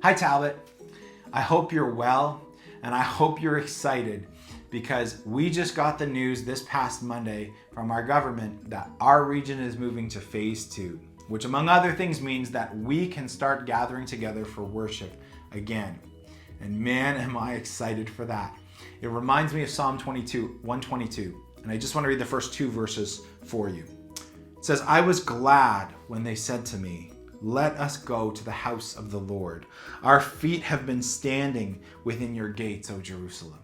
Hi Talbot, I hope you're well and I hope you're excited because we just got the news this past Monday from our government that our region is moving to phase 2, which among other things means that we can start gathering together for worship again. And man, am I excited for that. It reminds me of Psalm 122, and I just want to read the first 2 verses for you. It says, I was glad when they said to me, let us go to the house of the Lord. Our feet have been standing within your gates, O Jerusalem.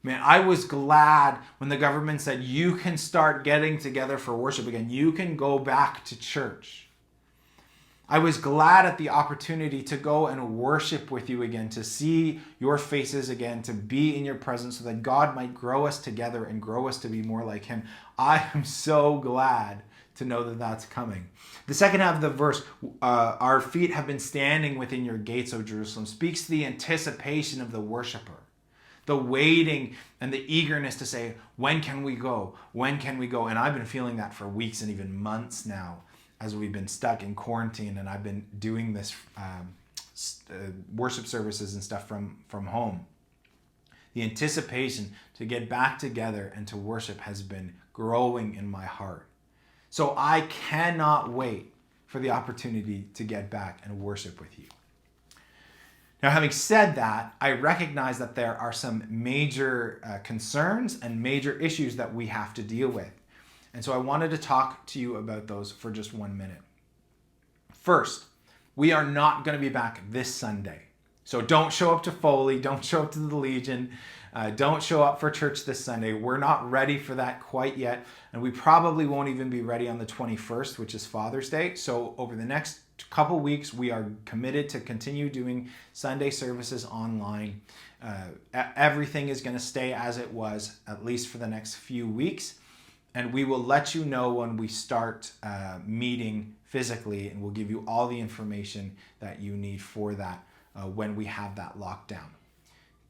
Man, I was glad when the government said you can start getting together for worship again. You can go back to church. I was glad at the opportunity to go and worship with you again, to see your faces again, to be in your presence so that God might grow us together and grow us to be more like him. I am so glad to know that that's coming. The second half of the verse, our feet have been standing within your gates, O Jerusalem, speaks to the anticipation of the worshiper, the waiting and the eagerness to say, when can we go? When can we go? And I've been feeling that for weeks and even months now as we've been stuck in quarantine and I've been doing this worship services and stuff from home. The anticipation to get back together and to worship has been growing in my heart. So I cannot wait for the opportunity to get back and worship with you. Now, having said that, I recognize that there are some major concerns and major issues that we have to deal with. And so I wanted to talk to you about those for just 1 minute. First, we are not going to be back this Sunday. So don't show up to Foley, don't show up to the Legion, don't show up for church this Sunday. We're not ready for that quite yet. And we probably won't even be ready on the 21st, which is Father's Day. So over the next couple weeks, we are committed to continue doing Sunday services online. Everything is going to stay as it was, at least for the next few weeks. And we will let you know when we start meeting physically, and we'll give you all the information that you need for that when we have that lockdown.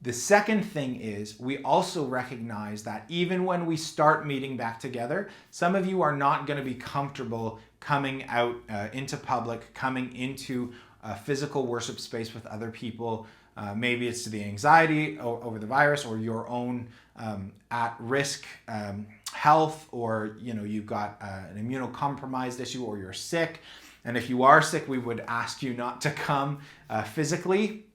The second thing is we also recognize that even when we start meeting back together, some of you are not going to be comfortable coming out into public, coming into a physical worship space with other people. Maybe it's the anxiety over the virus or your own at-risk health, or you've got an immunocompromised issue or you're sick. And if you are sick, we would ask you not to come physically,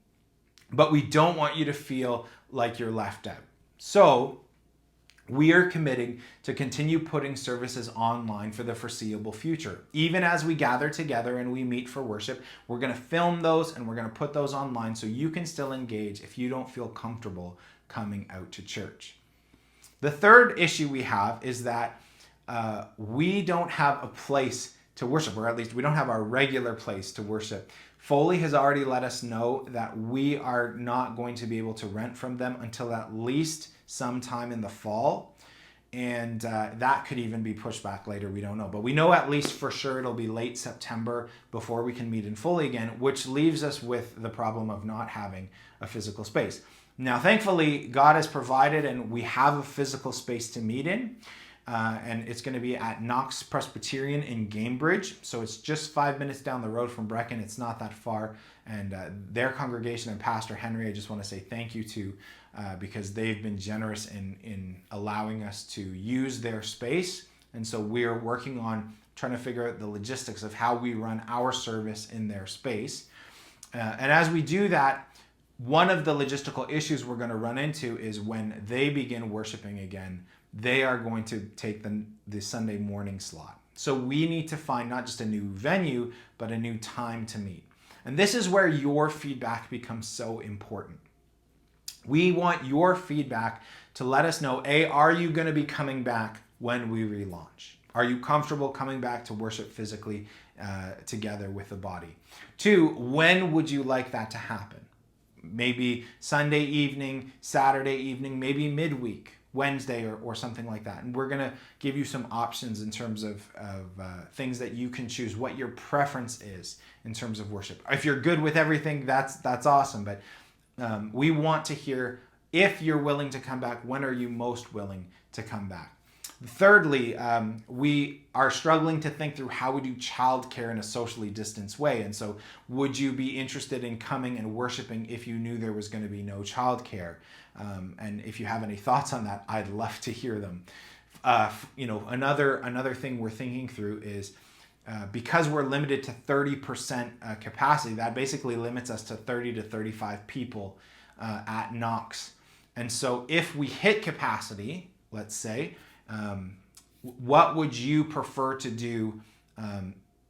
but we don't want you to feel like you're left out. So we are committing to continue putting services online for the foreseeable future. Even as we gather together and we meet for worship, we're going to film those and we're going to put those online so you can still engage if you don't feel comfortable coming out to church. The third issue we have is that we don't have a place to worship, or at least we don't have our regular place to worship. Foley has already let us know that we are not going to be able to rent from them until at least sometime in the fall. And that could even be pushed back later. We don't know. But we know at least for sure it'll be late September before we can meet in Foley again, which leaves us with the problem of not having a physical space. Now, thankfully, God has provided and we have a physical space to meet in. And it's going to be at Knox Presbyterian in Cambridge. So it's just 5 minutes down the road from Brecon. It's not that far. And their congregation and Pastor Henry, I just want to say thank you to, because they've been generous in allowing us to use their space. And so we're working on trying to figure out the logistics of how we run our service in their space. And as we do that, one of the logistical issues we're going to run into is when they begin worshiping again, they are going to take the Sunday morning slot. So we need to find not just a new venue, but a new time to meet. And this is where your feedback becomes so important. We want your feedback to let us know, A, are you going to be coming back when we relaunch? Are you comfortable coming back to worship physically together with the body? 2, when would you like that to happen? Maybe Sunday evening, Saturday evening, maybe midweek, Wednesday or something like that. And we're going to give you some options in terms of things that you can choose, what your preference is in terms of worship. If you're good with everything, that's awesome. But we want to hear if you're willing to come back, when are you most willing to come back? Thirdly, we are struggling to think through how we do childcare in a socially distanced way. And so, would you be interested in coming and worshiping if you knew there was going to be no childcare? And if you have any thoughts on that, I'd love to hear them. Another thing we're thinking through is because we're limited to 30% capacity, that basically limits us to 30 to 35 people at Knox. And so, if we hit capacity, let's say, what would you prefer to do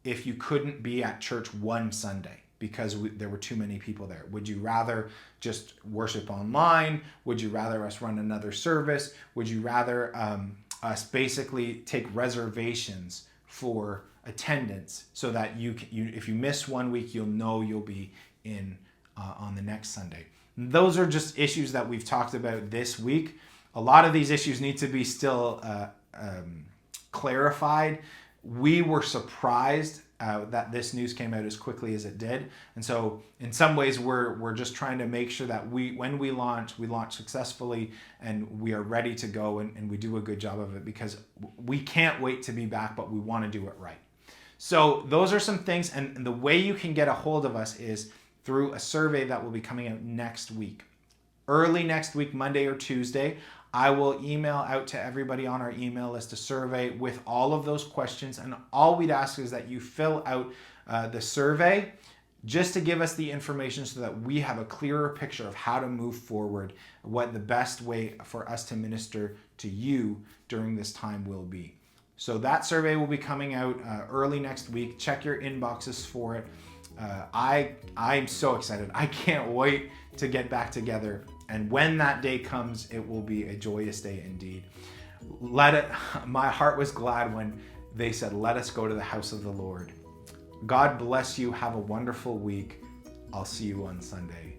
if you couldn't be at church one Sunday because there were too many people there? Would you rather just worship online? Would you rather us run another service? Would you rather us basically take reservations for attendance so that you if you miss 1 week, you'll know you'll be in on the next Sunday? Those are just issues that we've talked about this week. A lot of these issues need to be still clarified. We were surprised that this news came out as quickly as it did. And so in some ways, we're just trying to make sure that when we launch successfully and we are ready to go and we do a good job of it, because we can't wait to be back, but we want to do it right. So those are some things. And the way you can get a hold of us is through a survey that will be coming out next week. Early next week, Monday or Tuesday, I will email out to everybody on our email list a survey with all of those questions. And all we'd ask is that you fill out the survey just to give us the information so that we have a clearer picture of how to move forward, what the best way for us to minister to you during this time will be. So that survey will be coming out early next week. Check your inboxes for it. I'm so excited. I can't wait to get back together. And when that day comes, it will be a joyous day indeed. My heart was glad when they said, let us go to the house of the Lord. God bless you. Have a wonderful week. I'll see you on Sunday.